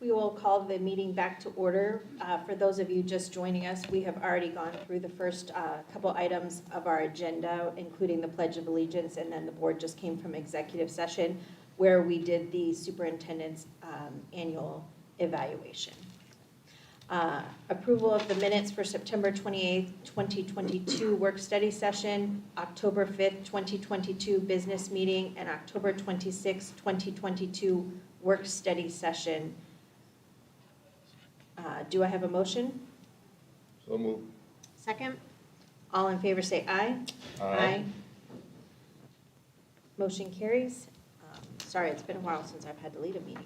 We will call the meeting back to order. For those of you just joining us, we have already gone through the first couple items of our agenda, including the Pledge of Allegiance, and then the board just came from executive session where we did the superintendent's annual evaluation. Approval of the minutes for September 28th, 2022 work study session, October 5th, 2022 business meeting, and October 26th, 2022 work study session. Do I have a motion? So moved. Second. All in favor say aye. Aye. Motion carries. Sorry, it's been a while since I've had to lead a meeting.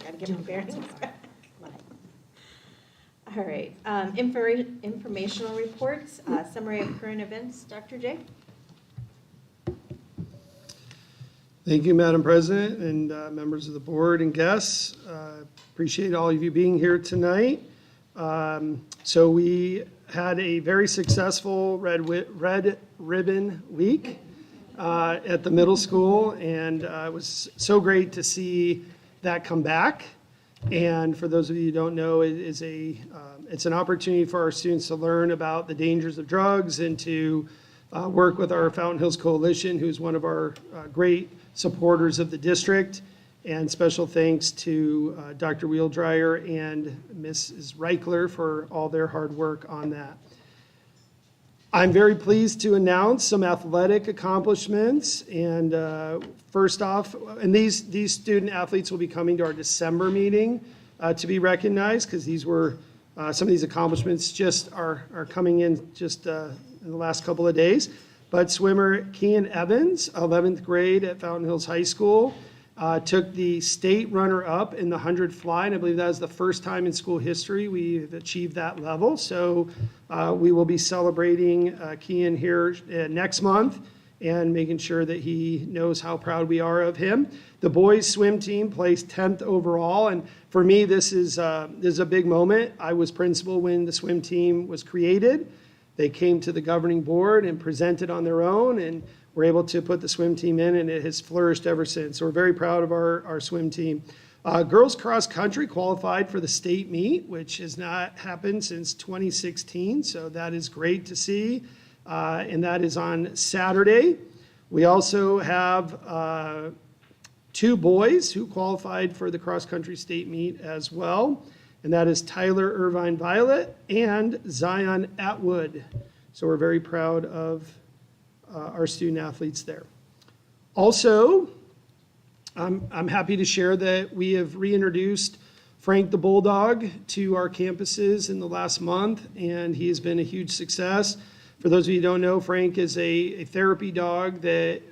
Gotta get my bearings back. All right, informational reports, summary of current events. Dr. J. Thank you, Madam President, and members of the board and guests. Appreciate all of you being here tonight. So we had a very successful Red Ribbon Week at the middle school, and it was so great to see that come back. And for those of you who don't know, it's an opportunity for our students to learn about the dangers of drugs and to work with our Fountain Hills Coalition, who's one of our great supporters of the district. And special thanks to Dr. Wheeldryer and Mrs. Reichler for all their hard work on that. I'm very pleased to announce some athletic accomplishments. And first off, and these student athletes will be coming to our December meeting to be recognized, because these were, some of these accomplishments just are coming in just in the last couple of days. But swimmer Kean Evans, 11th grade at Fountain Hills High School, took the state runner-up in the 100 fly, and I believe that is the first time in school history we've achieved that level. So we will be celebrating Kean here next month and making sure that he knows how proud we are of him. The boys swim team placed 10th overall, and for me this is a big moment. I was principal when the swim team was created. They came to the governing board and presented on their own, and we're able to put the swim team in, and it has flourished ever since. So we're very proud of our swim team. Girls cross country qualified for the state meet, which has not happened since 2016. So that is great to see. And that is on Saturday. We also have 2 boys who qualified for the cross country state meet as well. And that is Tyler Irvine Violet and Zion Atwood. So we're very proud of our student athletes there. Also, I'm happy to share that we have reintroduced Frank the Bulldog to our campuses in the last month, and he has been a huge success. For those of you who don't know, Frank is a therapy dog that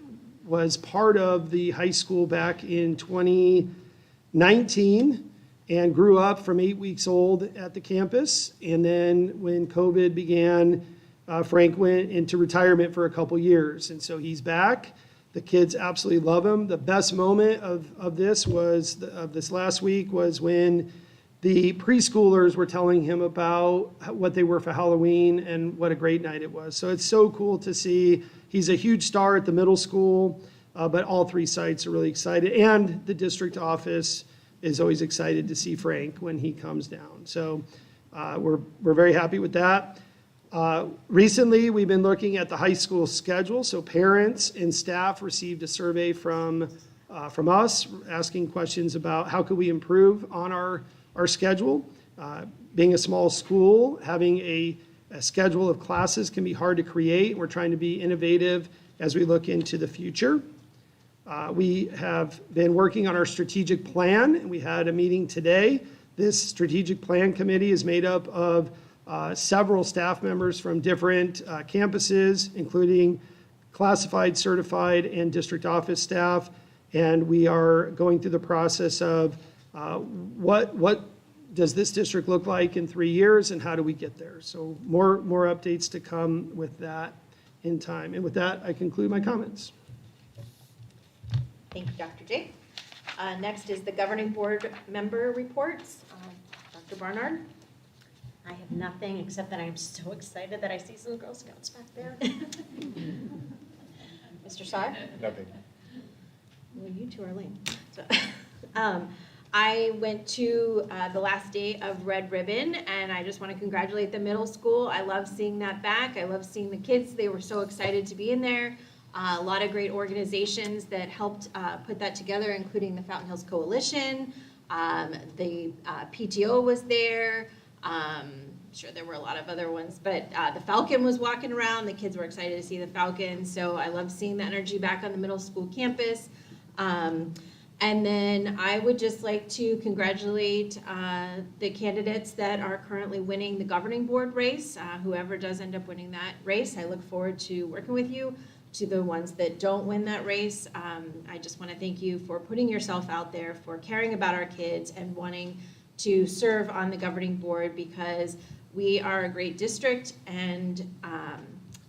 was part of the high school back in 2019 and grew up from 8 weeks old at the campus. And then when COVID began, Frank went into retirement for a couple years, and so he's back. The kids absolutely love him. The best moment of this last week was when the preschoolers were telling him about what they were for Halloween and what a great night it was. So it's so cool to see. He's a huge star at the middle school, but all 3 sites are really excited, and the district office is always excited to see Frank when he comes down. So we're very happy with that. Recently, we've been looking at the high school schedule. So parents and staff received a survey from us asking questions about how could we improve on our schedule. Being a small school, having a schedule of classes can be hard to create. We're trying to be innovative as we look into the future. We have been working on our strategic plan, and we had a meeting today. This strategic plan committee is made up of several staff members from different campuses, including classified, certified, and district office staff. And we are going through the process of what does this district look like in 3 years, and how do we get there? So more updates to come with that in time. And with that, I conclude my comments. Thank you, Dr. J. Next is the governing board member reports. Dr. Barnard. I have nothing except that I'm so excited that I see some Girl Scouts back there. Mr. Sy? Nothing. Well, you two are lame. So, I went to the last day of Red Ribbon, and I just want to congratulate the middle school. I love seeing that back. I love seeing the kids. They were so excited to be in there. A lot of great organizations that helped put that together, including the Fountain Hills Coalition. The PTO was there. Sure, there were a lot of other ones, but the Falcon was walking around. The kids were excited to see the Falcon, so I love seeing the energy back on the middle school campus. And then I would just like to congratulate the candidates that are currently winning the governing board race. Whoever does end up winning that race, I look forward to working with you. To the ones that don't win that race, I just want to thank you for putting yourself out there, for caring about our kids and wanting to serve on the governing board, because we are a great district, and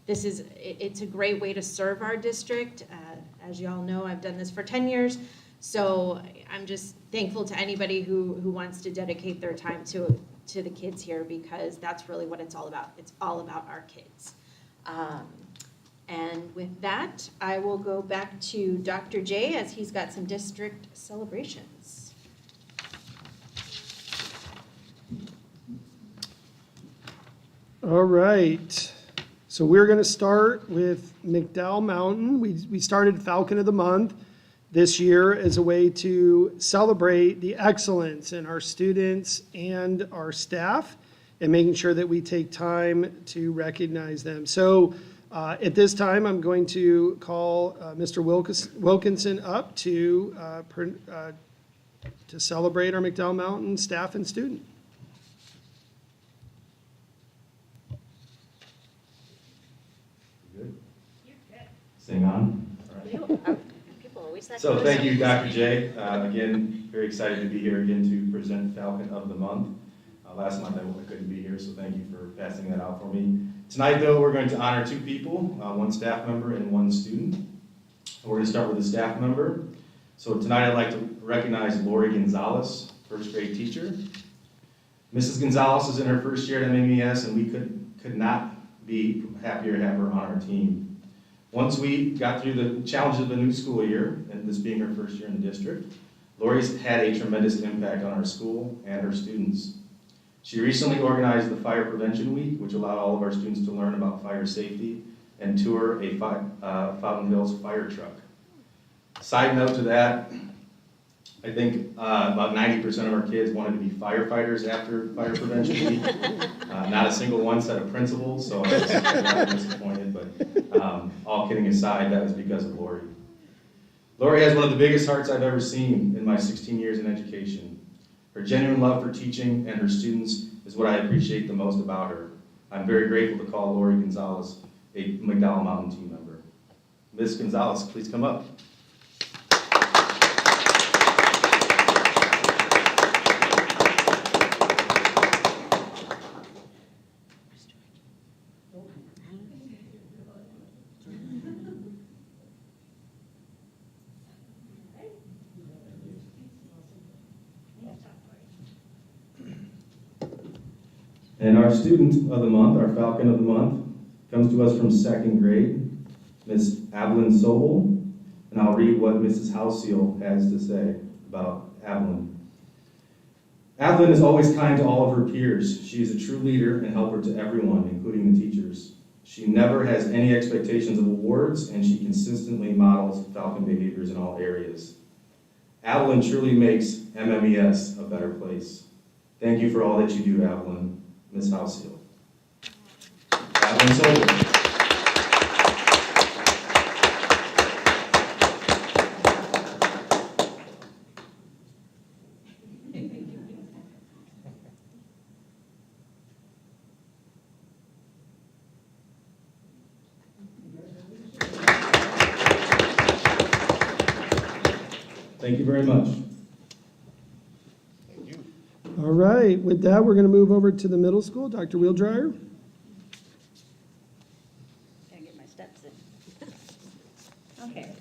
it's a great way to serve our district. As you all know, I've done this for 10 years, so I'm just thankful to anybody who wants to dedicate their time to the kids here, because that's really what it's all about. It's all about our kids. And with that, I will go back to Dr. J, as he's got some district celebrations. All right. So we're going to start with McDowell Mountain. We started Falcon of the Month this year as a way to celebrate the excellence in our students and our staff, and making sure that we take time to recognize them. So at this time, I'm going to call Mr. Wilkinson up to celebrate our McDowell Mountain staff and student. Good? Staying on? All right. People always like. So thank you, Dr. J. Again, very excited to be here again to present Falcon of the Month. Last month I couldn't be here, so thank you for passing that out for me. Tonight, though, we're going to honor two people, one staff member and one student. We're going to start with the staff member. So tonight I'd like to recognize Lori Gonzalez, first grade teacher. Mrs. Gonzalez is in her first year at MMES, and we could not be happier to have her on our team. Once we got through the challenges of the new school year, and this being her first year in the district, Lori's had a tremendous impact on our school and her students. She recently organized the Fire Prevention Week, which allowed all of our students to learn about fire safety and tour a Fountain Hills fire truck. Side note to that, I think about 90% of our kids wanted to be firefighters after Fire Prevention Week. Not a single one said a principal, so I was rather disappointed, but all kidding aside, that was because of Lori. Lori has one of the biggest hearts I've ever seen in my 16 years in education. Her genuine love for teaching and her students is what I appreciate the most about her. I'm very grateful to call Lori Gonzalez a McDowell Mountain team member. Ms. Gonzalez, please come up. And our student of the month, our Falcon of the month, comes to us from second grade, Ms. Evelyn Sobel, and I'll read what Mrs. Houseel has to say about Evelyn. Evelyn is always kind to all of her peers. She is a true leader and helper to everyone, including the teachers. She never has any expectations of awards, and she consistently models Falcon behaviors in all areas. Evelyn truly makes MMES a better place. Thank you for all that you do, Evelyn. Ms. Houseel. Evelyn Sobel. Thank you very much. Thank you. All right, with that, we're going to move over to the middle school. Dr. Wheeldryer. Gotta get my steps in. Okay.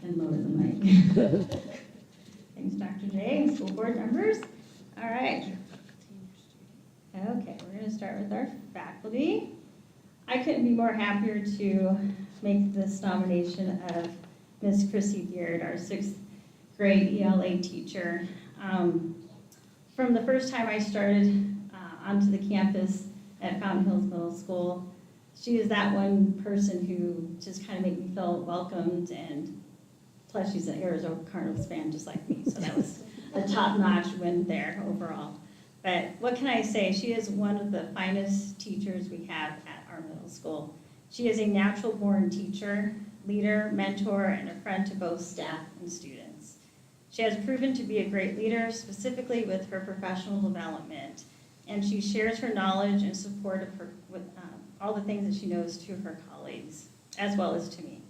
And lower the mic. Thanks, Dr. J, and school board members. All right. Okay, we're going to start with our faculty. I couldn't be more happier to make this nomination of Miss Chrissy Beard, our sixth great ELA teacher. From the first time I started onto the campus at Fountain Hills Middle School, she is that one person who just kind of made me feel welcomed, and plus she's an Arizona Cardinals fan just like me, so that was a top-notch win there overall. But what can I say? She is one of the finest teachers we have at our middle school. She is a natural-born teacher, leader, mentor, and a friend to both staff and students. She has proven to be a great leader, specifically with her professional development, and she shares her knowledge and support of her with all the things that she knows to her colleagues, as well as to me.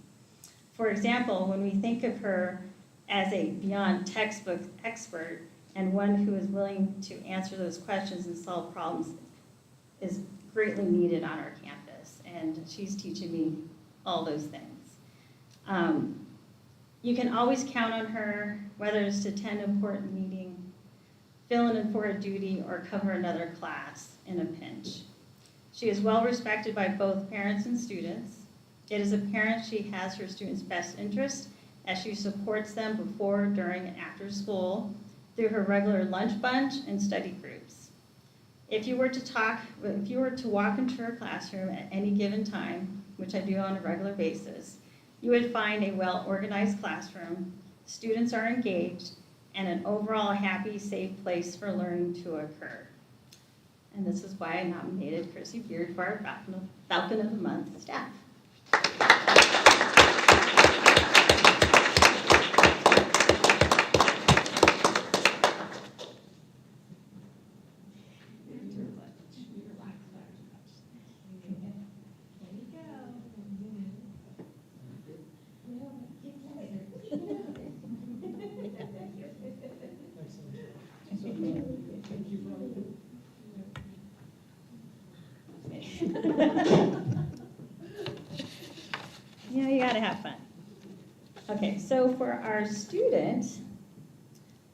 For example, when we think of her as a beyond textbook expert and one who is willing to answer those questions and solve problems is greatly needed on our campus, and she's teaching me all those things. You can always count on her, whether it's to attend an important meeting, fill in for a duty, or cover another class in a pinch. She is well respected by both parents and students. It is apparent she has her students' best interest as she supports them before, during, and after school through her regular lunch bunch and study groups. If you were to walk into her classroom at any given time, which I do on a regular basis, you would find a well-organized classroom, students are engaged, and an overall happy, safe place for learning to occur. And this is why I nominated Chrissy Beard for our Falcon of the Month staff. Yeah, you gotta have fun. Okay, so for our student,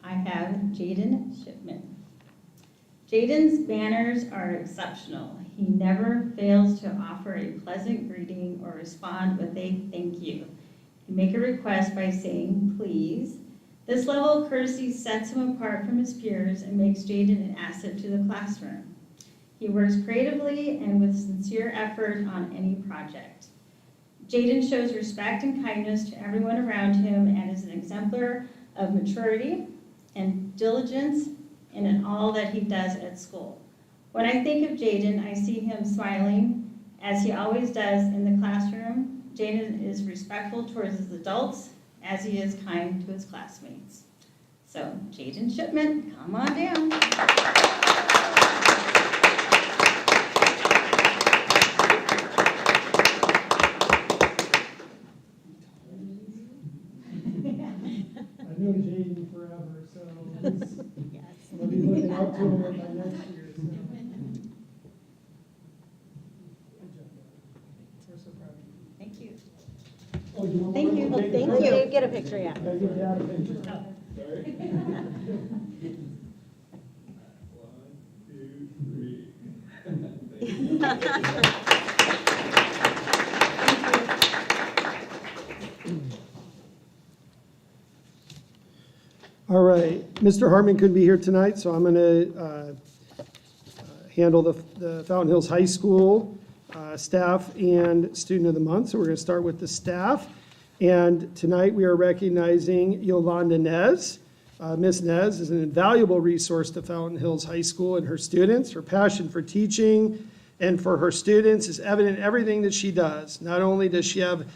I have Jaden Shipman. Jaden's manners are exceptional. He never fails to offer a pleasant greeting or respond with a thank you. He make a request by saying please. This level of courtesy sets him apart from his peers and makes Jaden an asset to the classroom. He works creatively and with sincere effort on any project. Jaden shows respect and kindness to everyone around him and is an exemplar of maturity and diligence in all that he does at school. When I think of Jaden, I see him smiling, as he always does in the classroom. Jaden is respectful towards his adults, as he is kind to his classmates. So, Jaden Shipman, come on down. I've known Jaden forever, so I'll be looking up to him by next year. So. We're so proud of you. Thank you. Oh, you want Thank one? you. Take a Thank picture? you. Get a picture, yeah. Gotta get Dad a picture. Sorry. 1, 2, 3. All right, Mr. Hartman couldn't be here tonight, so I'm going to handle the Fountain Hills High School staff and student of the month. So we're going to start with the staff. And tonight we are recognizing Yolanda Nez. Ms. Nez is an invaluable resource to Fountain Hills High School and her students. Her passion for teaching and for her students is evident in everything that she does. Not only does she have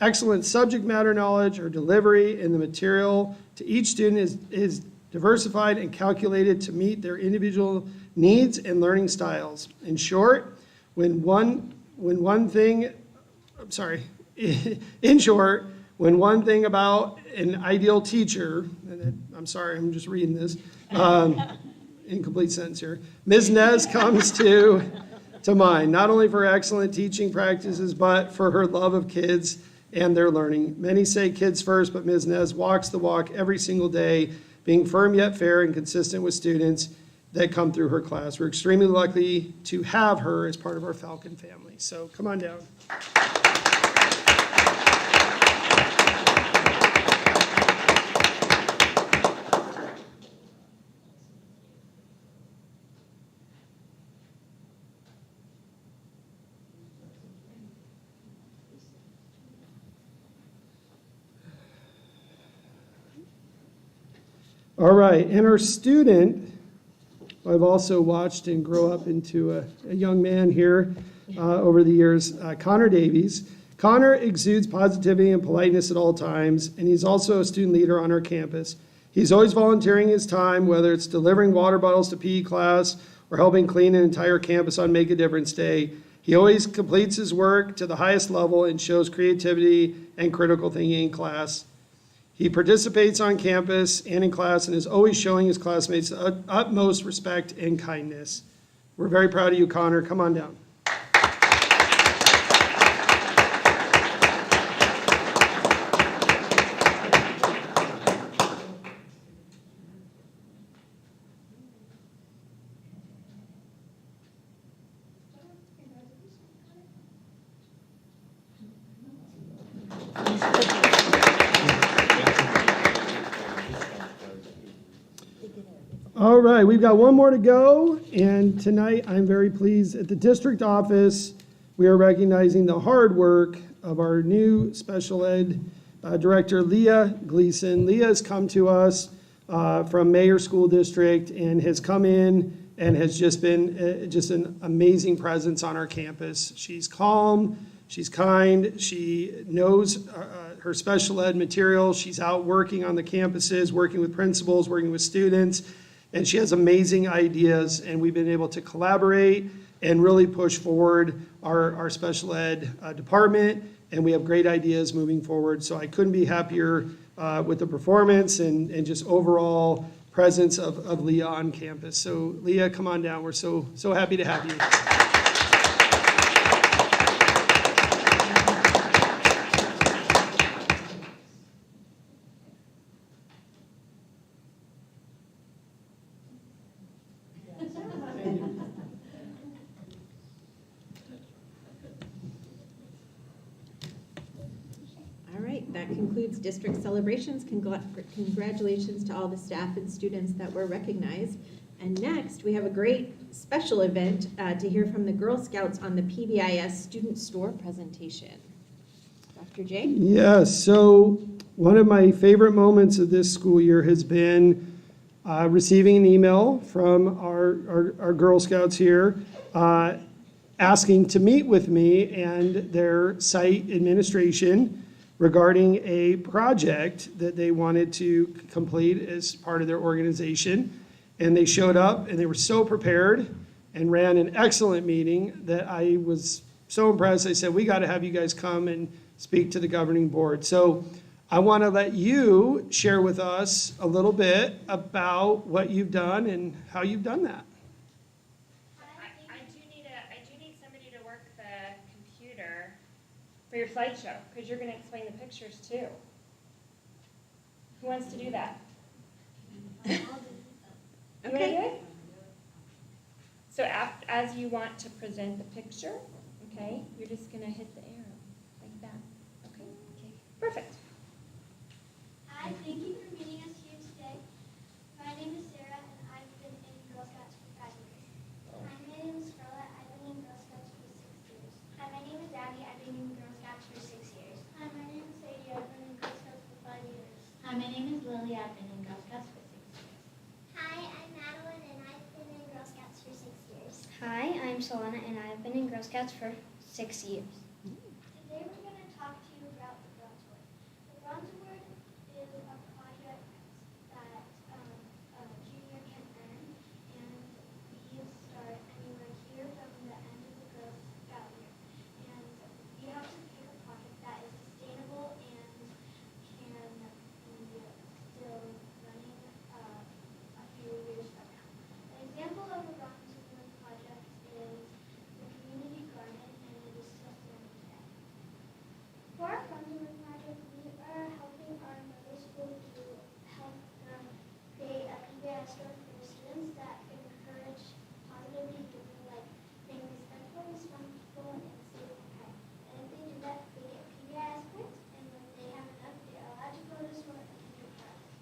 excellent subject matter knowledge, her delivery and the material to each student is diversified and calculated to meet their individual needs and learning styles. In short, when one thing about an ideal teacher, and I'm sorry, I'm just reading this, incomplete sentence here. Ms. Nez comes to mind, not only for excellent teaching practices, but for her love of kids and their learning. Many say kids first, but Ms. Nez walks the walk every single day, being firm yet fair and consistent with students that come through her class. We're extremely lucky to have her as part of our Falcon family. So come on down. All right, and our student, who I've also watched and grow up into a young man here over the years, Connor Davies. Connor exudes positivity and politeness at all times, and he's also a student leader on our campus. He's always volunteering his time, whether it's delivering water bottles to PE class or helping clean an entire campus on Make a Difference Day. He always completes his work to the highest level and shows creativity and critical thinking in class. He participates on campus and in class and is always showing his classmates the utmost respect and kindness. We're very proud of you, Connor. Come on down. All right, we've got one more to go, and tonight I'm very pleased at the district office. We are recognizing the hard work of our new special ed director, Leah Gleason. Leah has come to us from Mayor School District and has come in and has just been just an amazing presence on our campus. She's calm, she's kind, she knows her special ed material. She's out working on the campuses, working with principals, working with students. And she has amazing ideas, and we've been able to collaborate and really push forward our special ed department, and we have great ideas moving forward. So I couldn't be happier with the performance and just overall presence of Leah on campus. So Leah, come on down. We're so happy to have you. All right, that concludes district celebrations. Congratulations to all the staff and students that were recognized. And next, we have a great special event to hear from the Girl Scouts on the PBIS Student Store presentation. Dr. J? Yes, so one of my favorite moments of this school year has been receiving an email from our Girl Scouts here asking to meet with me and their site administration regarding a project that they wanted to complete as part of their organization. And they showed up and they were so prepared and ran an excellent meeting that I was so impressed. I said, we got to have you guys come and speak to the governing board. So I want to let you share with us a little bit about what you've done and how you've done that. I do need somebody to work the computer for your slideshow, because you're going to explain the pictures too. Who wants to do that? You wanna do it? So as you want to present the picture, okay, you're just going to hit the arrow like that. Okay? Perfect. Hi, thank you for meeting us here today. My name is Sarah, and I've been in Girl Scouts for 5 years. Hi, my name is Scarlett. I've been in Girl Scouts for 6 years. Hi, my name is Abby. I've been in Girl Scouts for 6 years. Hi, my name is Sadie. I've been in Girl Scouts for 5 years. Hi, my name is Lily. I've been in Girl Scouts for 6 years. Hi, I'm Madeline, and I've been in Girl Scouts for 6 years. Hi, I'm Solana, and I've been in Girl Scouts for 6 years. Today we're going to talk to you about the Bronze Award. The Bronze Award is a project that a junior can earn, and these start anywhere here from the end of the Girl Scout year. And you have to pick a project that is sustainable and can be still running a few years from now. An example of a Bronze Award project is the community garden, and it is still standing today. For our Bronze Award project, we are helping our middle school to help them create a PBIS store for the students that encourage positive behavior, like being respectful, responsible, and safe and kind. And if they do that, they get PBIS points, and when they have enough, they are allowed to go to the store and enter products.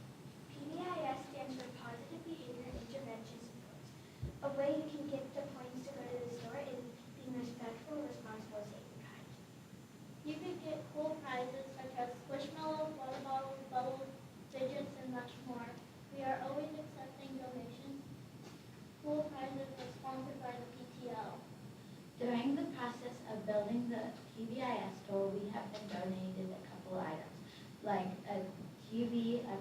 PBIS stands for Positive Behavior Intervention Supports. A way you can get the points to go to the store is being respectful, responsible, safe, and kind. You could get cool prizes such as Squishmallows, water bottles, bubbles, fidgets, and much more. We are always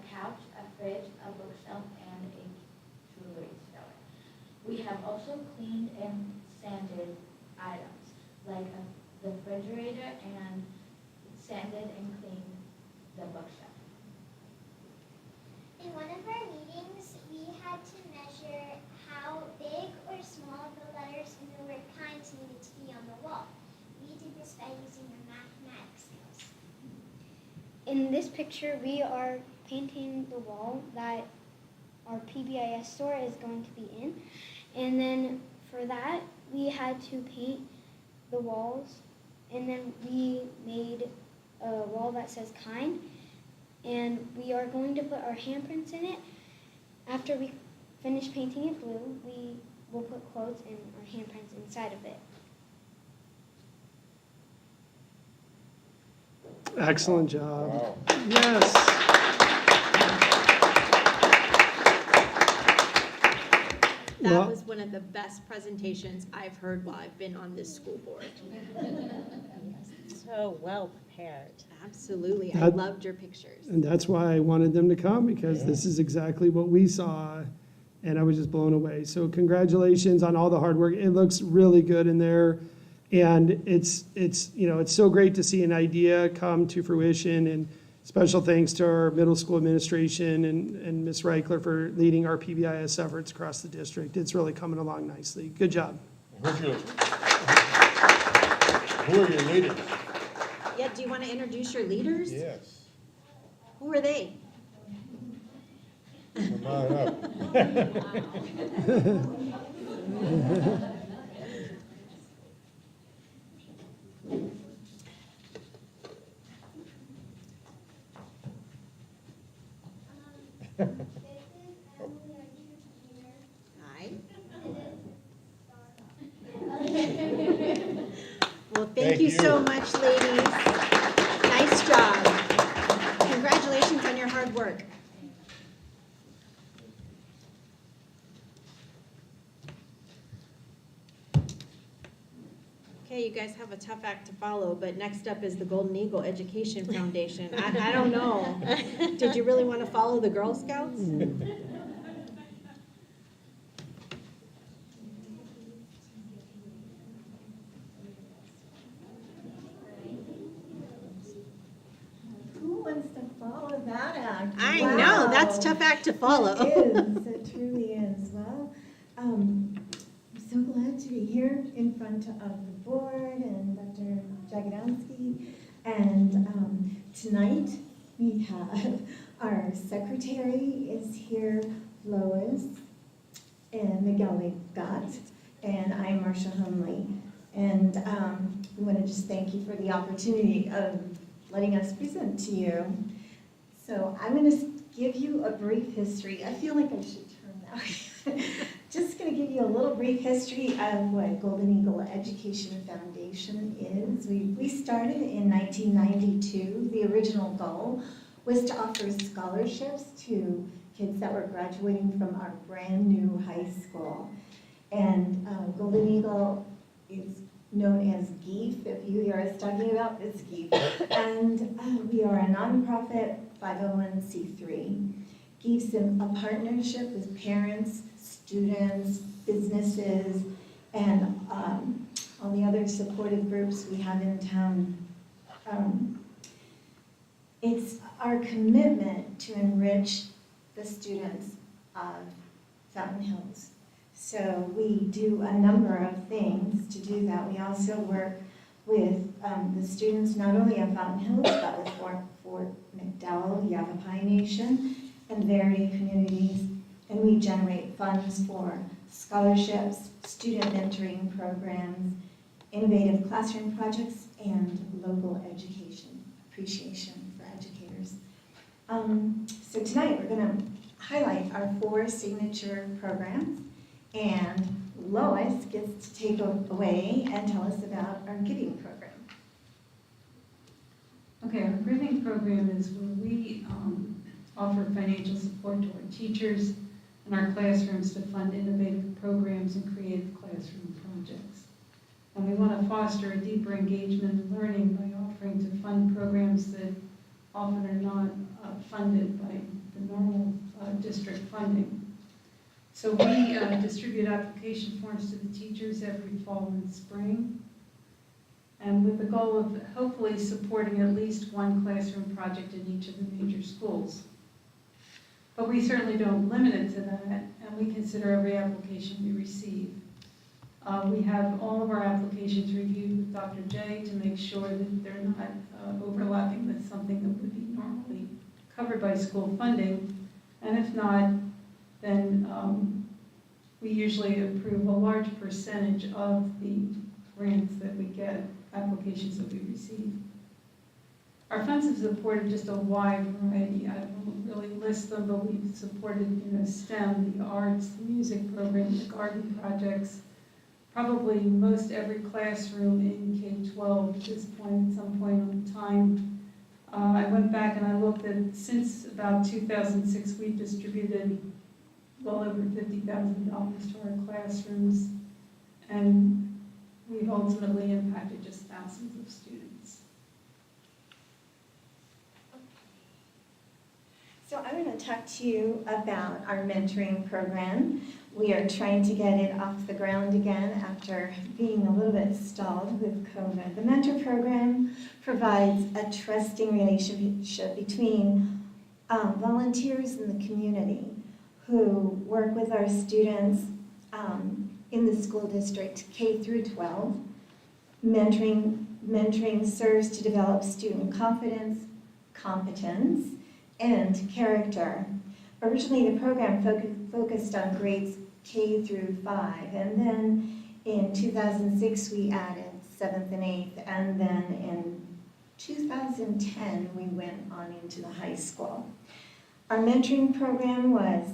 couch, a fridge, a bookshelf, and a jewelry store. We have also cleaned and sanded items like the refrigerator and sanded and cleaned the bookshelf. In one of our meetings, we had to measure how big or small the letters in the word kinds needed to be on the wall. We did this by using our mathematics skills. In this picture, we are painting the wall that our PBIS store is going to be in. And then for that, we had to paint the walls. And then we made a wall that says kind. And we are going to put our handprints in it. After we finish painting it blue, we will put quotes and our handprints inside of it. Excellent job. Wow. Yes. That Well- was one of the best presentations I've heard while I've been on this school board. So well prepared. Absolutely. I That- loved your pictures. And that's why I wanted them to come, because this is exactly what we saw, and I was just blown away. So congratulations on all the hard work. It looks really good in there. And it's so great to see an idea come to fruition, and special thanks to our middle school administration and Ms. Reichler for leading our PBIS efforts across the district. It's really coming along nicely. Good job. Who are your leaders? Yeah, do you want to introduce your leaders? Yes, Who are they? come on up. Hi. Well, thank Thank you you. so much, ladies. Nice job. Congratulations on your hard work. Okay, you guys have a tough act to follow, but next up is the Golden Eagle Education Foundation. I don't know. Did you really want to follow the Girl Scouts? Who wants to follow that act? I know, that's a Wow. tough act to follow. It is, it truly is. Well, I'm so glad to be here in front of the board and Dr. Jagodowski. And tonight we have our secretary is here, Lois, and Miguel Gott, and I'm Marcia Humley. And we want to just thank you for the opportunity of letting us present to you. So I'm going to give you a brief history. I feel like I should turn that way. Just going to give you a little brief history of what Golden Eagle Education Foundation is. We started in 1992. The original goal was to offer scholarships to kids that were graduating from our brand new high school. And Golden Eagle is known as GEEF, if you hear us talking about it's GEEF. And we are a nonprofit 501c3. GEEF's a partnership with parents, students, businesses, and all the other supportive groups we have in town. It's our commitment to enrich the students of Fountain Hills. So we do a number of things to do that. We also work with the students, not only of Fountain Hills, but with Fort McDowell, Yavapai Nation, and Verity communities. And we generate funds for scholarships, student mentoring programs, innovative classroom projects, and local education appreciation for educators. So tonight we're going to highlight our 4 signature programs. And Lois gets to take away and tell us about our giving program. Okay, our giving program is where we offer financial support to our teachers and our classrooms to fund innovative programs and creative classroom projects. And we want to foster a deeper engagement in learning by offering to fund programs that often are not funded by funding. So we distribute application forms to the teachers every fall and spring, and with the goal of hopefully supporting at least one classroom project in each of the major schools. But we certainly don't limit it to that, and we consider every application we receive. We have all of our applications reviewed with Dr. J to make sure that they're not overlapping with something that would be normally covered by school funding. And if not, then we usually approve a large percentage of the grants that we get, applications that we receive. Our funds have supported just a wide variety. I won't really list them, but we've supported, STEM, the arts, the music program, the garden projects, probably most every classroom in K-12 at this point, at some point in time. I went back and I looked at, since about 2006, we've distributed well over $50,000 to our classrooms, and we've ultimately impacted just thousands of students. So I want to talk to you about our mentoring program. We are trying to get it off the ground again after being a little bit stalled with COVID. The mentor program provides a trusting relationship between volunteers in the community who work with our students in the school district K through 12. Mentoring serves to develop student confidence, competence, and character. Originally, the program focused on grades K through 5, and then in 2006 we added 7th and 8th, and then in 2010 we went on into the high school. Our mentoring program was,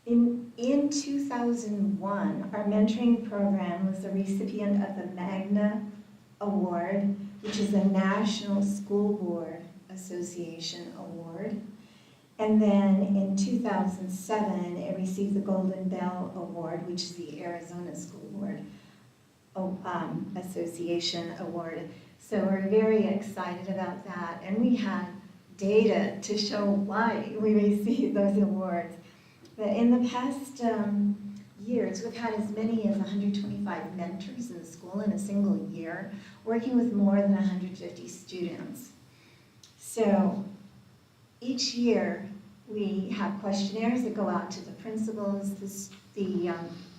in 2001, our mentoring program was the recipient of the Magna Award, which is a National School Board Association award. And then in 2007, it received the Golden Bell Award, which is the Arizona School Board Association award. So we're very excited about that. And we had data to show why we received those awards. But in the past years, we've had as many as 125 mentors in the school in a single year, working with more than 150 students. So each year, we have questionnaires that go out to the principals, the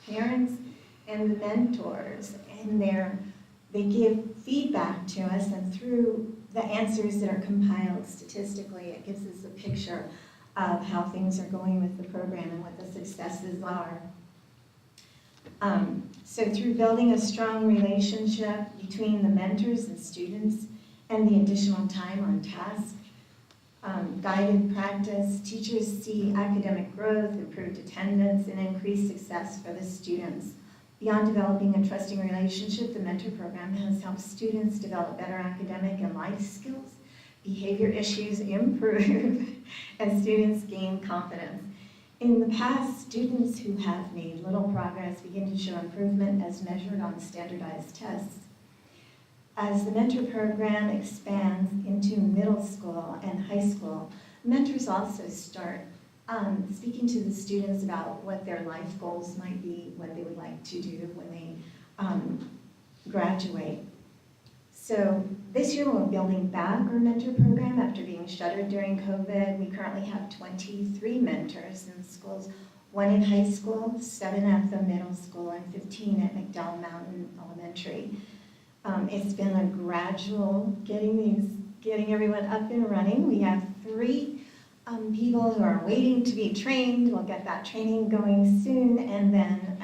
parents, and the mentors, and they give feedback to us, and through the answers that are compiled statistically, it gives us a picture of how things are going with the program and what the successes are. So through building a strong relationship between the mentors and students and the additional time on task, guided practice, teachers see academic growth, improved attendance, and increased success for the students. Beyond developing a trusting relationship, the mentor program has helped students develop better academic and life skills, behavior issues improve, and students gain confidence. In the past, students who have made little progress begin to show improvement as measured on standardized tests. As the mentor program expands into middle school and high school, mentors also start speaking to the students about what their life goals might be, what they would like to do when they graduate. So this year we're building back our mentor program after being shuttered during COVID. We currently have 23 mentors in the schools, 1 in high school, 7 at the middle school, and 15 at McDowell Mountain Elementary. It's been a gradual getting everyone up and running. We have 3 people who are waiting to be trained. We'll get that training going soon, and then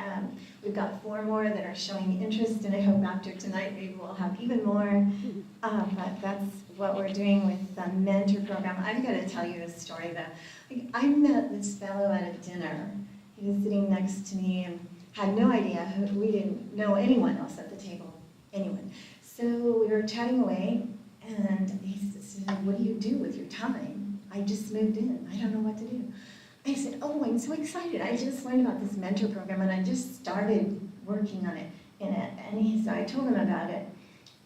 we've got 4 more that are showing interest, and I hope after tonight maybe we'll have even more. But that's what we're doing with the mentor program. I've got to tell you a story though. I met this fellow at a dinner. He was sitting next to me and had no idea we didn't know anyone else at the table, anyone. So we were chatting away, and he said, "What do you do with your time?" "I just moved in. I don't know what to do." I said, "Oh, I'm so excited. I just learned about this mentor program and I just started working on it in it." And so I told him about it.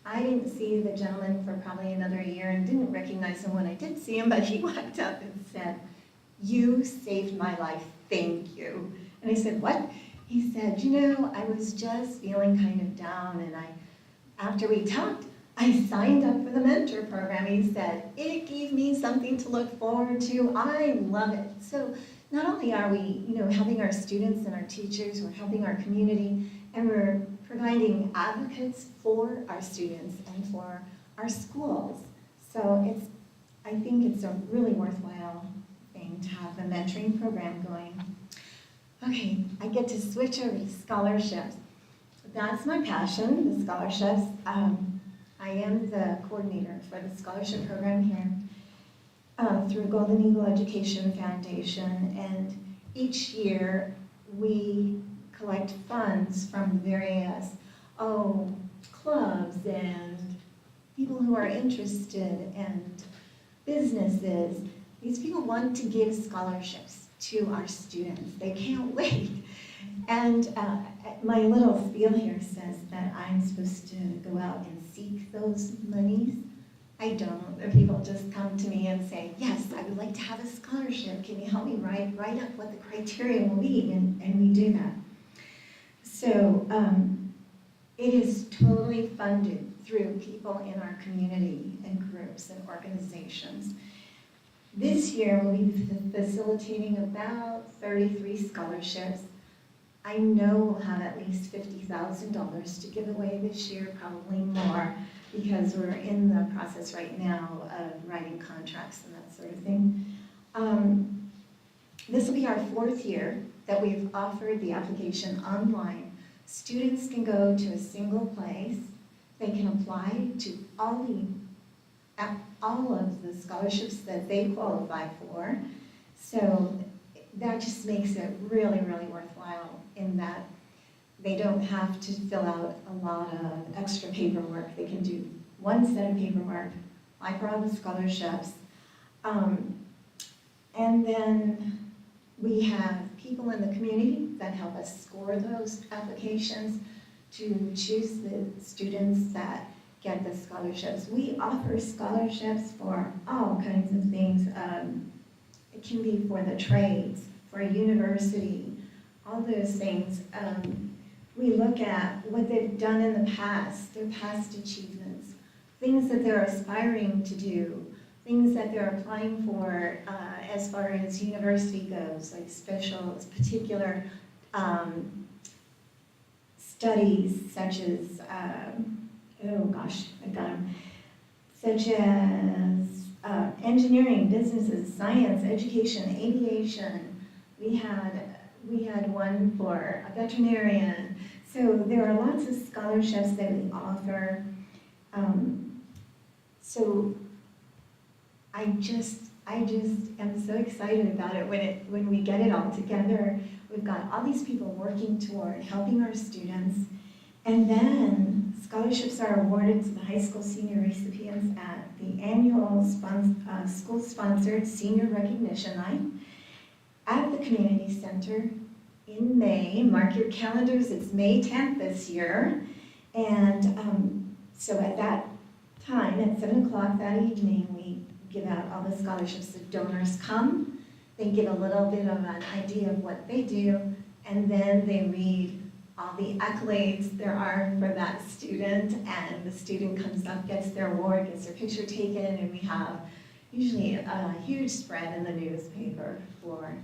I didn't see the gentleman for probably another year and didn't recognize him when I did see him, but he walked up and said, "You saved my life, thank you." And I said, "What?" He said, "You know, I was just feeling kind of down, and after we talked, I signed up for the mentor program." He said, "It gave me something to look forward to. I love it." So not only are we, helping our students and our teachers, we're helping our community, and we're providing advocates for our students and for our schools. So I think it's a really worthwhile thing to have a mentoring program going. Okay, I get to switch over to scholarships. That's my passion, the scholarships. I am the coordinator for the scholarship program here through Golden Eagle Education Foundation, and each year we collect funds from various clubs and people who are interested and businesses. These people want to give scholarships to our students. They can't wait. And my little spiel here says that I'm supposed to go out and seek those monies. I don't. The people just come to me and say, "Yes, I would like to have a scholarship. Can you help me write up what the criteria will be?" And we do that. So it is totally funded through people in our community and groups and organizations. This year we'll be facilitating about 33 scholarships. I know we'll have at least $50,000 to give away this year, probably more, because we're in the process right now of writing contracts and that sort of thing. This will be our 4th year that we've offered the application online. Students can go to a single place. They can apply to all of the scholarships that they qualify for. So that just makes it really, really worthwhile in that they don't have to fill out a lot of extra paperwork. They can do one set of paperwork, apply for all the scholarships. And then we have people in the community that help us score those applications to choose the students that get the scholarships. We offer scholarships for all kinds of things. It can be for the trades, for a university, all those things. We look at what they've done in the past, their past achievements, things that they're aspiring to do, things that they're applying for as far as university goes, like particular studies such as, such as engineering, businesses, science, education, aviation. We had one for a veterinarian. So there are lots of scholarships that we offer. So I just am so excited about it when we get it all together. We've got all these people working toward helping our students, and then scholarships are awarded to the high school senior recipients at the annual school-sponsored senior recognition night at the community center in May. Mark your calendars, it's May 10th this year. And so at that time, at 7 o'clock that evening, we give out all the scholarships. The donors come, they get a little bit of an idea of what they do, and then they read all the accolades there are for that student, and the student comes up, gets their award, gets their picture taken, and we have usually a huge spread in the newspaper for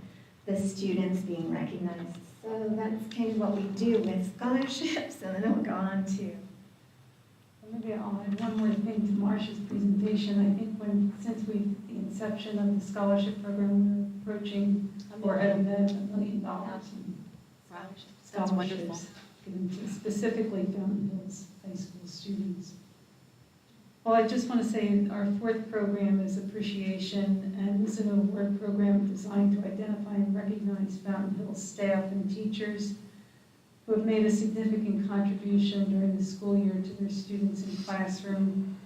the students being recognized. So that's kind of what we do with scholarships, and then we'll go on to. Maybe I'll add one more thing to Marcia's presentation. I think since the inception of the scholarship program, we're approaching or at $1 million in That's wonderful. scholarships given to specifically Fountain Hills High School students. Well, I just want to say our 4th program is Appreciation, and this is an award program designed to identify and recognize Fountain Hills staff and teachers who have made a significant contribution during the school year to their students in classroom.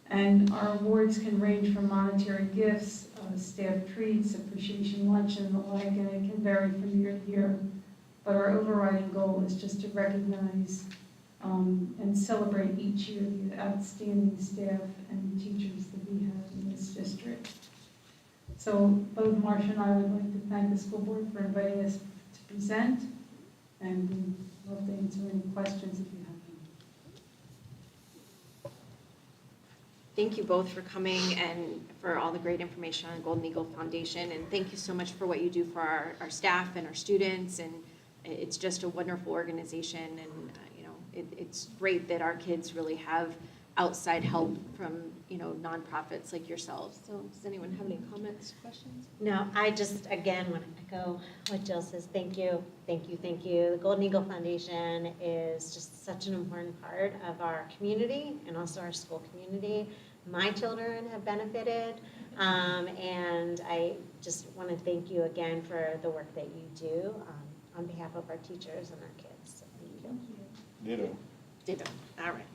And our awards can range from monetary gifts, staff treats, appreciation lunch, and the like, and it can vary from year to year. But our overriding goal is just to recognize and celebrate each year the outstanding staff and teachers that we have in this district. So both Marcia and I would like to thank the school board for inviting us to present, and we'd love to answer any questions if you have any. Thank you both for coming and for all the great information on Golden Eagle Foundation. And thank you so much for what you do for our staff and our students. And it's just a wonderful organization. And, it's great that our kids really have outside help from, nonprofits like yourselves. So does anyone have any comments, questions? No, I just, again, want to echo what Jill says. Thank you, thank you, thank you. The Golden Eagle Foundation is just such an important part of our community and also our school community. My children have benefited, and I just want to thank you again for the work that you do on behalf of our teachers and our kids. So thank you. Ditto. Ditto. All right.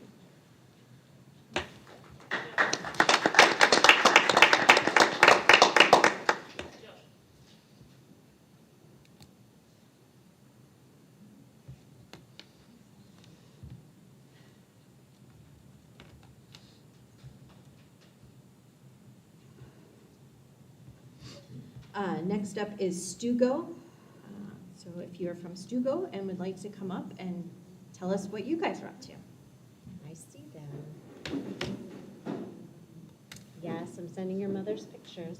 Next up is Stugo. So if you're from Stugo and would like to come up and tell us what you guys are up to. I see them. Yes, I'm sending your mother's pictures.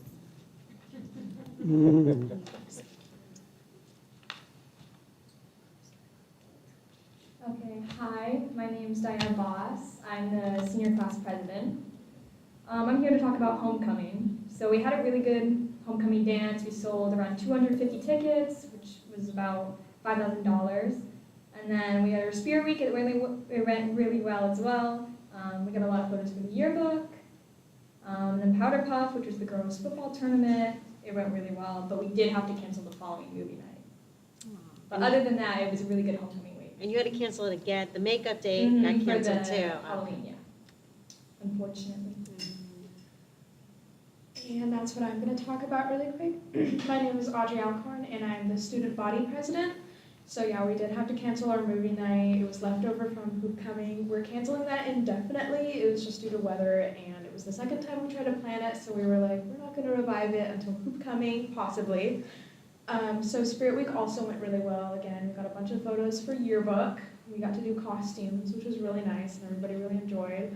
Okay, hi, my name is Diana Boss. I'm the senior class president. I'm here to talk about homecoming. So we had a really good homecoming dance. We sold around 250 tickets, which was about $5,000. And then we had our Spirit Week. It went really well as well. We got a lot of photos for the yearbook. Then Powder Puff, which was the girls' football tournament. It went really well, but we did have to cancel the following movie night. But other than that, it was a really good homecoming week. And you had to cancel it again. The makeup date got For canceled the too. Halloween, yeah. Unfortunately. And that's what I'm going to talk about really quick. My name is Audrey Alcorn, and I'm the student body president. So yeah, we did have to cancel our movie night. It was left over from Hoopcoming. We're canceling that indefinitely. It was just due to weather, and it was the second time we tried to plan it, so we were like, we're not going to revive it until Hoopcoming, possibly. So Spirit Week also went really well. Again, we got a bunch of photos for yearbook. We got to do costumes, which was really nice, and everybody really enjoyed.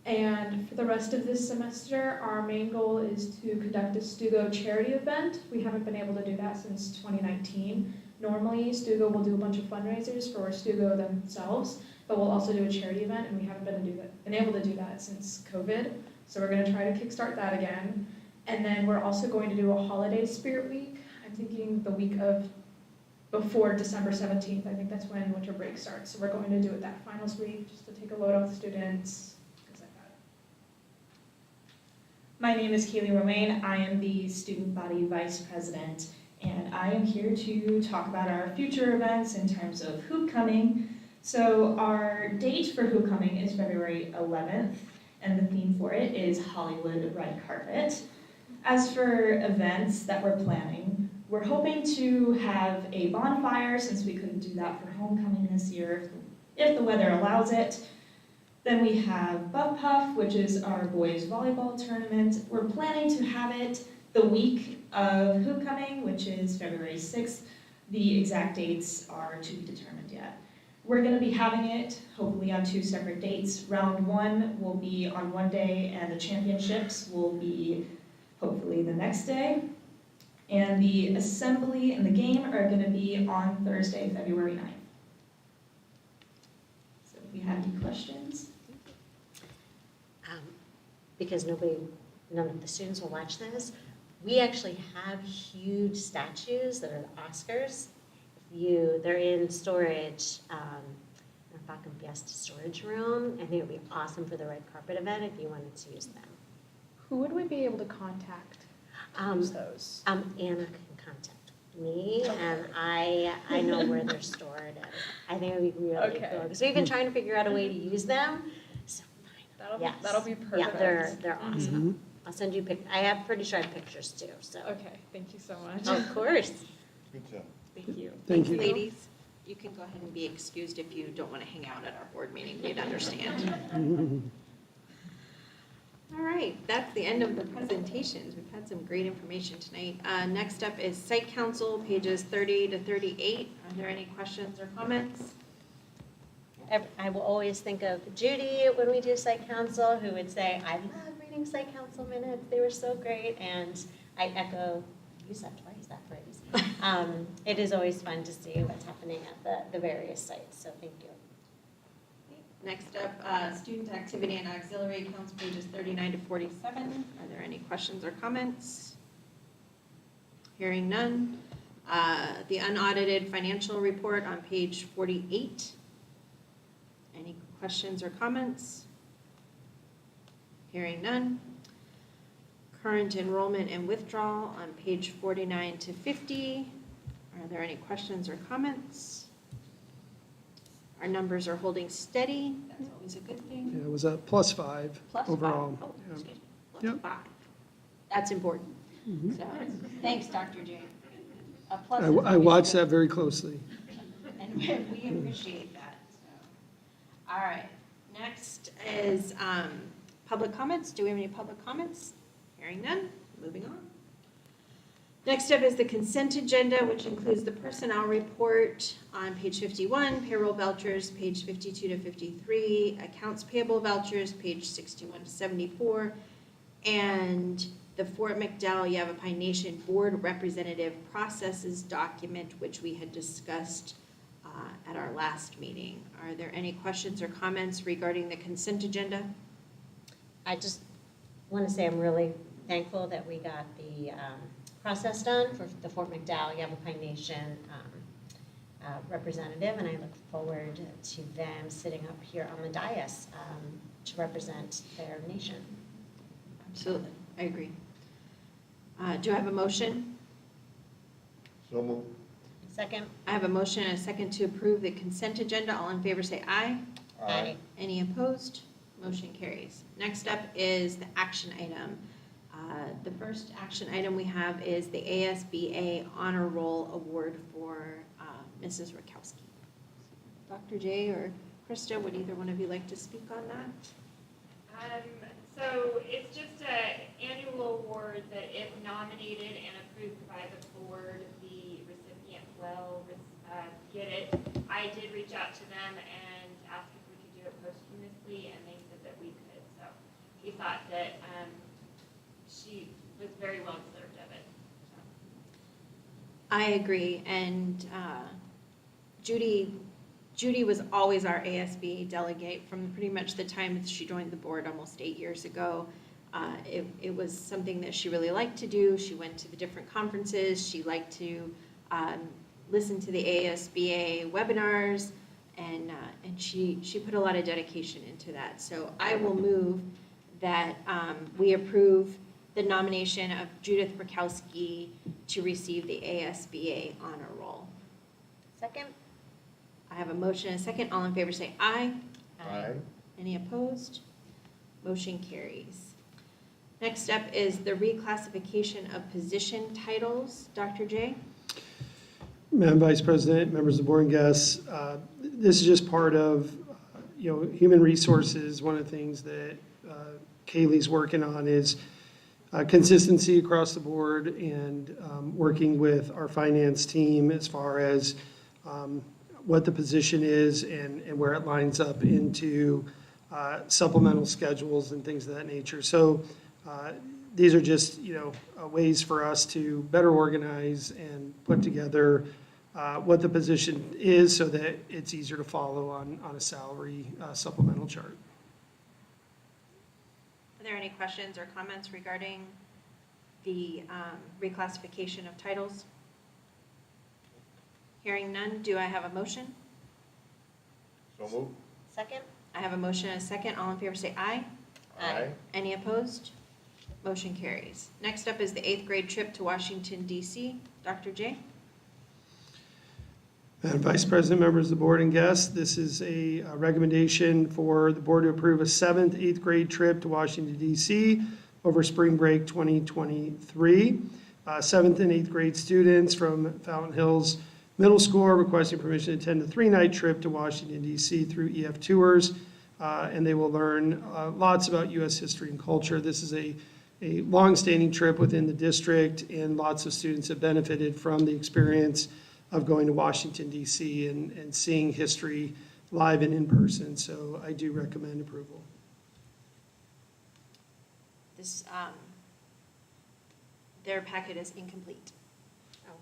And for the rest of this semester, our main goal is to conduct a Stugo charity event. We haven't been able to do that since 2019. Normally, Stugo will do a bunch of fundraisers for Stugo themselves, but we'll also do a charity event, and we haven't been able to do that since COVID. So we're going to try to kickstart that again. And then we're also going to do a holiday Spirit Week. I'm thinking the week of before December 17th. I think that's when winter break starts. So we're going to do it that finals week just to take a load off the students. My name is Kaylee Romaine. I am the Student Body Vice President, and I am here to talk about our future events in terms of Hoopcoming. So our date for Hoopcoming is February 11th, and the theme for it is Hollywood Red Carpet. As for events that we're planning, we're hoping to have a bonfire, since we couldn't do that for Homecoming this year, if the weather allows it. Then we have Buff Puff, which is our boys volleyball tournament. We're planning to have it the week of Hoopcoming, which is February 6th. The exact dates are to be determined yet. We're going to be having it hopefully on 2 separate dates. Round 1 will be on one day, and the championships will be hopefully the next day. And the assembly and the game are going to be on Thursday, February 9th. So if you have any questions. Because none of the students will watch this, we actually have huge statues that are the Oscars. They're in storage, in our Falcon Fiesta storage room. I think it would be awesome for the red carpet event if you wanted to use them. Who would we be able to contact to use those? Anna can contact me, and I know where they're stored. And I think it would be really cool. Because we've been trying to figure out a way to use them. That'll be perfect. Yeah, they're awesome. I'll send you I'm pretty sure I have pictures too, so. Okay, thank you so much. Of course. Good job. Thank you. Thank you. Ladies, you can go ahead and be excused if you don't want to hang out at our board meeting. We'd understand. All right, that's the end of the presentations. We've had some great information tonight. Next up is Site Council, pages 30 to 38. Are there any questions or comments? I will always think of Judy when we do site council, who would say, I love reading site council minutes, they were so great, and I echo, you said twice that phrase. It is always fun to see what's happening at the various sites, so thank you. Next up, Student Activity and Auxiliary Accounts, pages 39 to 47. Are there any questions or comments? Hearing none. The unaudited financial report on page 48. Any questions or comments? Hearing none. Current enrollment and withdrawal on page 49 to 50. Are there any questions or comments? Our numbers are holding steady. That's always a good thing. Yeah, it was a +5 Plus overall. 5. Oh, Yeah. excuse me. Plus Yep. 5. That's important. Mhm. So, thanks, Dr. J. A plus I is I always watched good. that very closely. And we appreciate that. So. All right, next is public comments. Do we have any public comments? Hearing none, moving on. Next up is the consent agenda, which includes the personnel report on page 51, payroll vouchers, page 52 to 53, accounts payable vouchers, page 61 to 74, and the Fort McDowell Yavapai Nation Board Representative Processes document, which we had discussed at our last meeting. Are there any questions or comments regarding the consent agenda? I just want to say I'm really thankful that we got the process done for the Fort McDowell Yavapai Nation representative, and I look forward to them sitting up here on the dais to represent their nation. Absolutely, I agree. Do I have a motion? So moved. Second? I have a motion and a second to approve the consent agenda. All in favor say aye. Aye. Any opposed? Motion carries. Next up is the action item. The first action item we have is the ASBA Honor Roll Award for Mrs. Rakowski. Dr. J or Krista, would either one of you like to speak on that? So it's just an annual award that if nominated and approved by the board, the recipient will get it. I did reach out to them and asked if we could do it posthumously, and they said that we could. So he thought that she was very well deserved of it. So. I agree, and Judy was always our ASB delegate from pretty much the time that she joined the board almost 8 years ago. It was something that she really liked to do. She went to the different conferences. She liked to listen to the ASBA webinars, and she put a lot of dedication into that. So I will move that we approve the nomination of Judith Rakowski to receive the ASBA Honor Roll. Second? I have a motion and a second. All in favor say aye. Aye. Any opposed? Motion carries. Next up is the reclassification of position titles. Dr. J? Madam Vice President, members of the board and guests, this is just part of, human resources. One of the things that Kaylee's working on is consistency across the board and working with our finance team as far as what the position is and where it lines up into supplemental schedules and things of that nature. So these are just, ways for us to better organize and put together what the position is so that it's easier to follow on a salary supplemental chart. Are there any questions or comments regarding the reclassification of titles? Hearing none, do I have a motion? So moved. Second? I have a motion and a second. All in favor say aye. Aye. Any opposed? Motion carries. Next up is the 8th grade trip to Washington, D.C. Dr. J? Madam Vice President, members of the board and guests, this is a recommendation for the board to approve a 7th, 8th grade trip to Washington, D.C. over spring break 2023. 7th and 8th grade students from Fountain Hills Middle School are requesting permission to attend a 3-night trip to Washington, D.C. through EF Tours. and they will learn lots about U.S. history and culture. This is a long-standing trip within the district, and lots of students have benefited from the experience of going to Washington, D.C. and seeing history live and in person. So I do recommend approval. This, their packet is incomplete. Oh,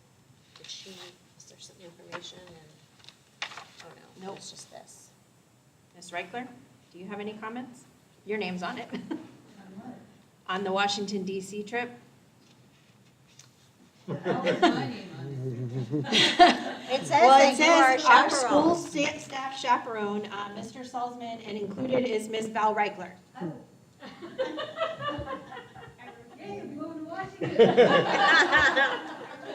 is there some information and, oh no, Nope. it's just this. Ms. Reichler, do you have any comments? Your name's on it. On the Washington DC trip? It says Well, that it you are says our school chaperone. staff chaperone, Mr. Salzman, and included is Ms. Val Reichler.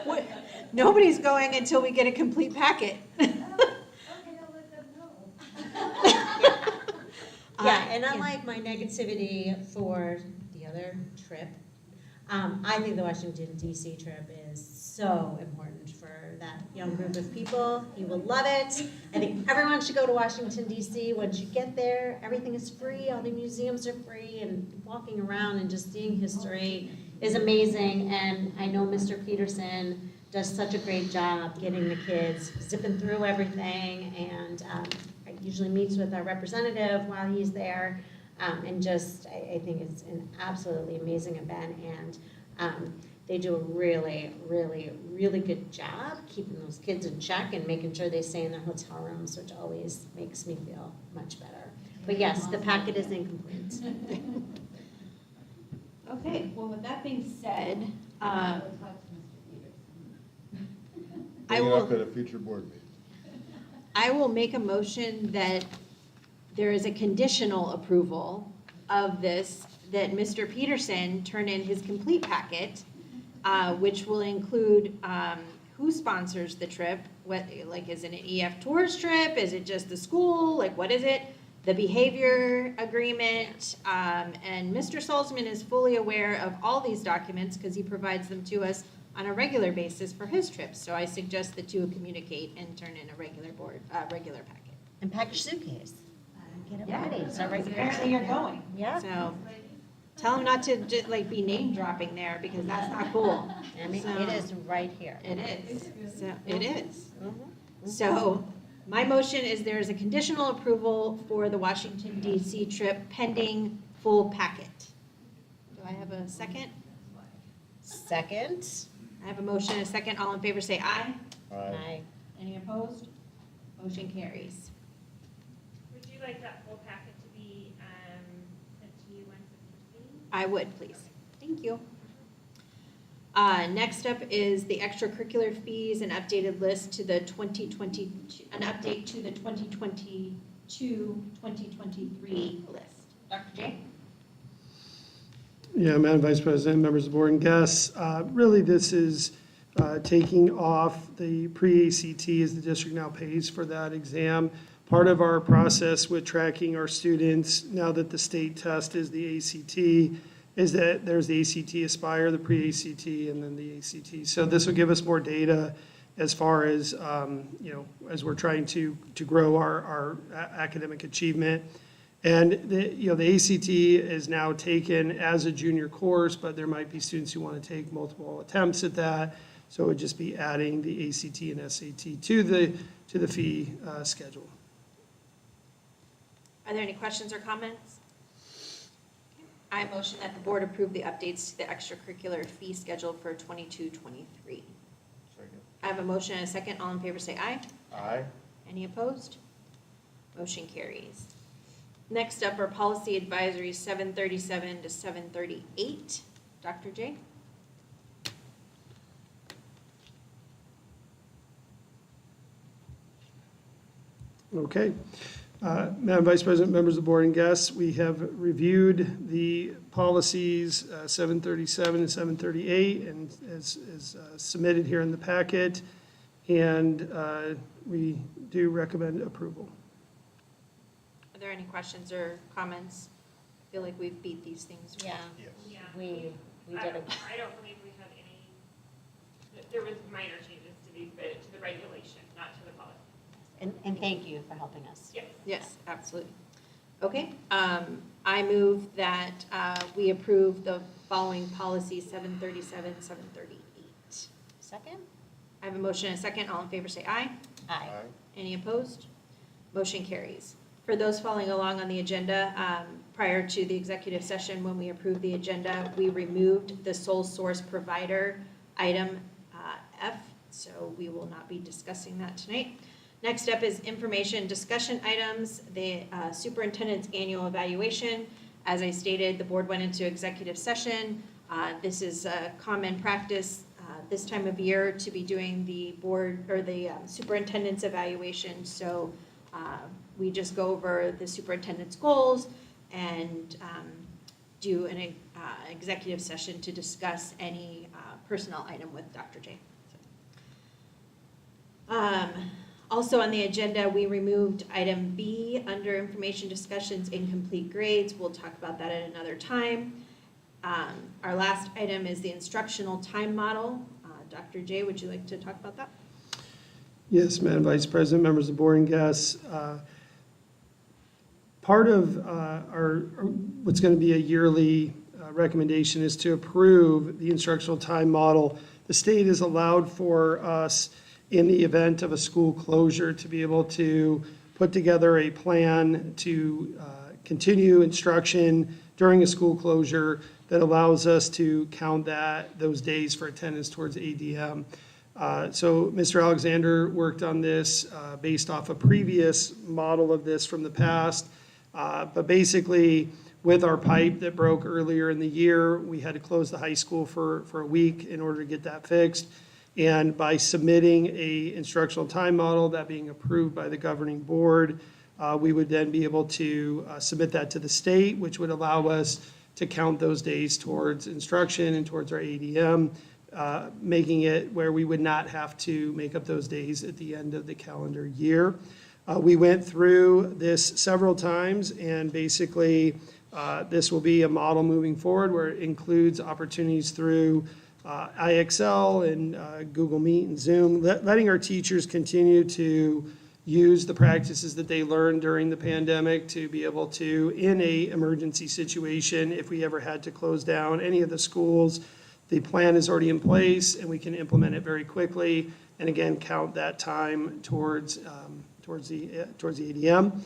What? Nobody's going until we get a complete packet. Yeah, and unlike my negativity for the other trip, I think the Washington DC trip is so important for that young group of people. You will love it. I think everyone should go to Washington DC. Once you get there, everything is free. All the museums are free, and walking around and just seeing history is amazing. And I know Mr. Peterson does such a great job getting the kids zipping through everything, and usually meets with our representative while he's there, and just, I think it's an absolutely amazing event, and they do a really, really, really good job keeping those kids in check and making sure they stay in their hotel rooms, which always makes me feel much better. But yes, the packet is incomplete. Okay, well, with that being said, I Bring it will- up at a future board meeting. I will make a motion that there is a conditional approval of this, that Mr. Peterson turn in his complete packet, which will include who sponsors the trip, what, like, is it an EF Tours trip, is it just the school, like, what is it? The behavior agreement, and Mr. Salzman is fully aware of all these documents because he provides them to us on a regular basis for his trips. So I suggest the two communicate and turn in a regular packet. And pack your suitcase. Get it Yeah. ready. It's not regular. Apparently you're going. Yeah. So tell him not to just like be name dropping there because that's not cool. I mean, So- it is right here. It is. So it is. So my motion is there is a conditional approval for the Washington DC trip pending full packet. Do I have a second? Second. I have a motion and a second. All in favor say aye. Aye. Any opposed? Motion carries. Would you like that full packet to be sent to you once it's received? I would, please. Thank you. Next up is the extracurricular fees and updated list to the 2022, an update to the 2022-2023 list. Dr. J? Yeah, Madam Vice President, members of the board and guests, really this is taking off the pre-ACT as the district now pays for that exam. Part of our process with tracking our students, now that the state test is the ACT, is that there's the ACT Aspire, the pre-ACT, and then the ACT. So this will give us more data as far as, as we're trying to grow our academic achievement. And the ACT is now taken as a junior course, but there might be students who want to take multiple attempts at that. So it would just be adding the ACT and SAT to the fee schedule. Are there any questions or comments? I motion that the board approve the updates to the extracurricular fee schedule for 22-23. Second. I have a motion and a second. All in favor say aye. Aye. Any opposed? Motion carries. Next up are policy advisories 737 to 738. Dr. J? Okay. Madam Vice President, members of the board and guests, we have reviewed the policies 737 and 738 and as submitted here in the packet, and we do recommend approval. Are there any questions or comments? I feel like we've beat these things. Yeah, Yes. Yeah. we I did a, don't believe we have any, there was minor changes to these, but to the regulation, not to the policy. and thank you for helping us. Yes. Yes, absolutely. Okay, I move that we approve the following policies, 737, 738. Second? I have a motion and a second. All in favor say aye. Aye. Any opposed? Motion carries. For those following along on the agenda, prior to the executive session, when we approved the agenda, we removed the sole source provider item F, so we will not be discussing that tonight. Next up is information discussion items, the superintendent's annual evaluation. As I stated, the board went into executive session. This is a common practice this time of year to be doing the board or the superintendent's evaluation. So we just go over the superintendent's goals and do an executive session to discuss any personnel item with Dr. J. Also on the agenda, we removed item B under information discussions, incomplete grades. We'll talk about that at another time. Our last item is the instructional time model. Dr. J, would you like to talk about that? Yes, Madam Vice President, members of the board and guests. Part of what's going to be a yearly recommendation is to approve the instructional time model. The state has allowed for us, in the event of a school closure, to be able to put together a plan to continue instruction during a school closure that allows us to count those days for attendance towards ADM. So Mr. Alexander worked on this based off a previous model of this from the past. But basically, with our pipe that broke earlier in the year, we had to close the high school for a week in order to get that fixed. And by submitting a instructional time model, that being approved by the governing board, we would then be able to submit that to the state, which would allow us to count those days towards instruction and towards our ADM, making it where we would not have to make up those days at the end of the calendar year. We went through this several times, and basically this will be a model moving forward where it includes opportunities through IXL and Google Meet and Zoom, letting our teachers continue to use the practices that they learned during the pandemic to be able to, in a emergency situation, if we ever had to close down any of the schools, the plan is already in place and we can implement it very quickly, and again, count that time towards the ADM.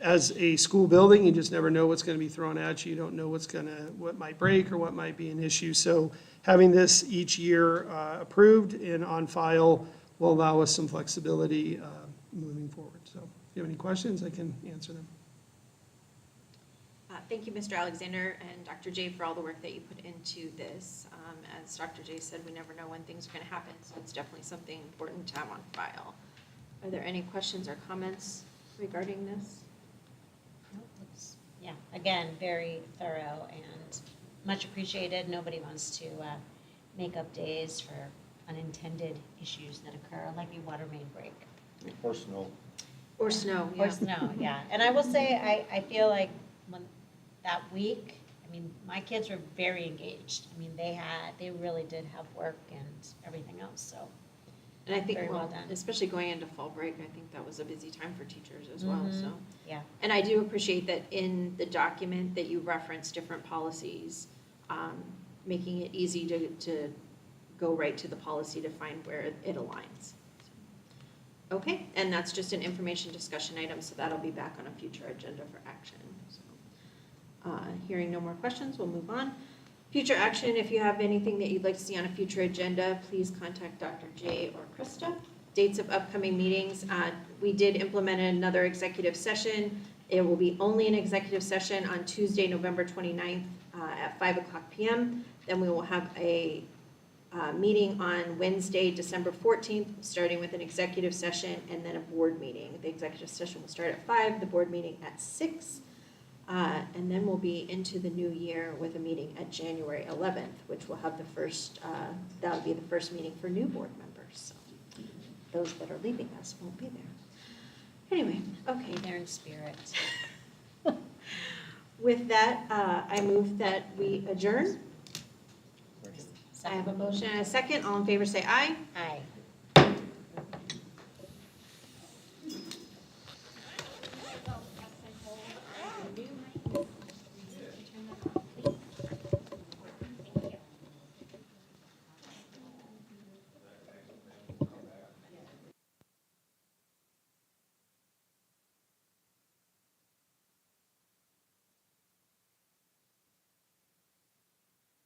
As a school building, you just never know what's going to be thrown at you. You don't know what might break or what might be an issue. So having this each year approved and on file will allow us some flexibility moving forward. So if you have any questions, I can answer them. Thank you, Mr. Alexander and Dr. J, for all the work that you put into this. As Dr. J said, we never know when things are going to happen, so it's definitely something important to have on file. Are there any questions or comments regarding this? Yeah, again, very thorough and much appreciated. Nobody wants to make up days for unintended issues that occur, like a water main break. Or snow. Or snow, yeah. Or snow, yeah. And I will say, I feel like that week, I mean, my kids were very engaged. I mean, they really did have work and everything else, so. And I think, Very well well, done. especially going into fall break, I think that was a busy time for teachers as well, so. Yeah. And I do appreciate that in the document that you reference different policies, making it easy to go right to the policy to find where it aligns. Okay, and that's just an information discussion item, so that'll be back on a future agenda for action. So, hearing no more questions, we'll move on. Future action, if you have anything that you'd like to see on a future agenda, please contact Dr. J or Krista. Dates of upcoming meetings, we did implement another executive session. It will be only an executive session on Tuesday, November 29th at 5:00 p.m. Then we will have a meeting on Wednesday, December 14th, starting with an executive session and then a board meeting. The executive session will start at 5:00, the board meeting at 6:00. And then we'll be into the new year with a meeting at January 11th, which will have the first, that'll be the first meeting for new board members. So those that are leaving us won't be there. Anyway, okay. They're in spirit. With that, I move that we adjourn. I have a Second. motion and a second. All in favor say aye. Aye.